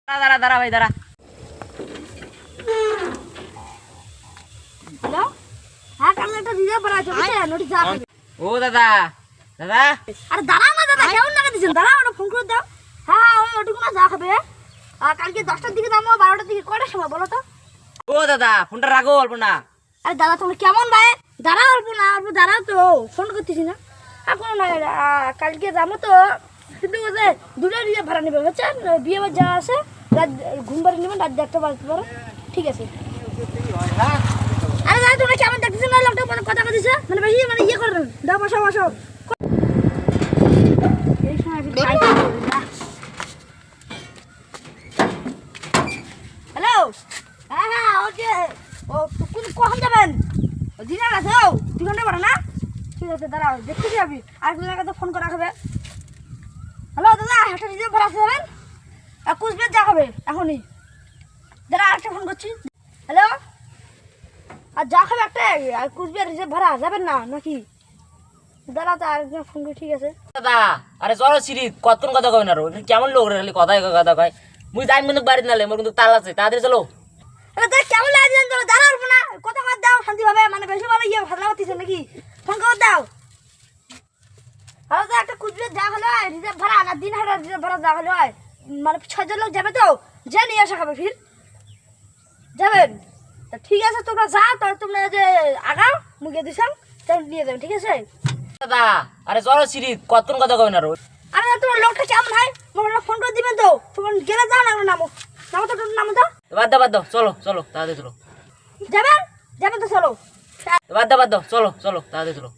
দাঁড়া দাঁড়া ভাই দাঁড়া। হ্যালো, হ্যাঁ কাল একটা রিজার্ভ করা আছে বুঝছেন, নোটিশ যা হবে। ও দাদা দাদা আরে দাঁড়াও না দাদা, কেমন টাকা দিচ্ছেন? দাঁড়াও, ওটা ফোন করে দাও। হ্যাঁ হ্যাঁ, ওই ওটুকু না যা খাবে। কালকে 10টার দিকে দাম, 12টার দিকে কয়টার সময় বলো তো? ও দাদা ফোনটা রাখো অল্প না। আরে দাদা তোমরা কেমন ভাই? দাঁড়াও অল্প না, অল্প দাঁড়াও তো, ফোন করতেছি না এখন না। কালকে যাবো তো, কিন্তু ওদের দুটো রিজার্ভ ভাড়া নেবে বুঝছেন, বিয়ে বাড়ি যা আছে রাত ঘুম বাড়ি নেবেন, রাত 1টা বাজতে পারো, ঠিক আছে? আরে দাদা তোমরা কেমন দেখতেছেন না, লোকটা মানে কথা বলতেছে মানে বেশি মানে ইয়ে করেন। দাও বসো বসো। এই সময় হ্যালো, হ্যাঁ হ্যাঁ ওকে, ও কখন যাবেন? দিনের আছে, ও 2 ঘন্টা পরে না? ঠিক আছে দাঁড়াও, দেখতেছি আমি আর একজনের কাছে ফোন করা হবে। হ্যালো দাদা, একটা রিজার্ভ ভাড়া আসতে যাবেন, কুচবিহার যা হবে এখনই। দাঁড়া আরেকটা ফোন করছি। হ্যালো, আর যা খাবে একটা, আর কুচবিহার রিজার্ভ ভাড়া যাবেন না নাকি? দাঁড়া তো আরেকজন ফোন করি, ঠিক আছে? দাদা আরে চলো সিঁড়ি কতক্ষণ কথা কয় না রো, কেমন লোক রে, খালি কথাই কথা কয়। মুই যাই কিন্তু বাড়িতে নালে, মোর কিন্তু তাল আছে, তাড়াতাড়ি চলো। আরে দাদা কেমন লাগে জানেন তো, দাঁড়া উঠবো না, কথা কর দাও শান্তিভাবে, মানে বেশি ভালো ইয়ে ভাড়া হচ্ছে নাকি? ফোন কর দাও। হ্যালো দাদা, একটা কুচবিহার যা হলো রিজার্ভ ভাড়া না, দিন হারা রিজার্ভ ভাড়া যা হলো, মানে 6জন লোক যাবে তো, যে নিয়ে আসা খাবে ফির যাবেন। তা ঠিক আছে তোমরা যাও, তাহলে তোমরা যে আগাও মুখে দিছাম, তাহলে নিয়ে যাবেন, ঠিক আছে? দাদা আরে চলো সিঁড়ি কতক্ষণ কথা কয় না রো। আরে দাদা তোমার লোকটা কেমন হয়, মোবাইলটা ফোন করে দিবেন তো, তোমার গেলে যাও না, নামো নামো তো, নামো তো। বাদ দাও চলো চলো তাড়াতাড়ি চলো। যাবেন যাবেন তো চলো। বাদ দাও চলো চলো তাড়াতাড়ি চলো।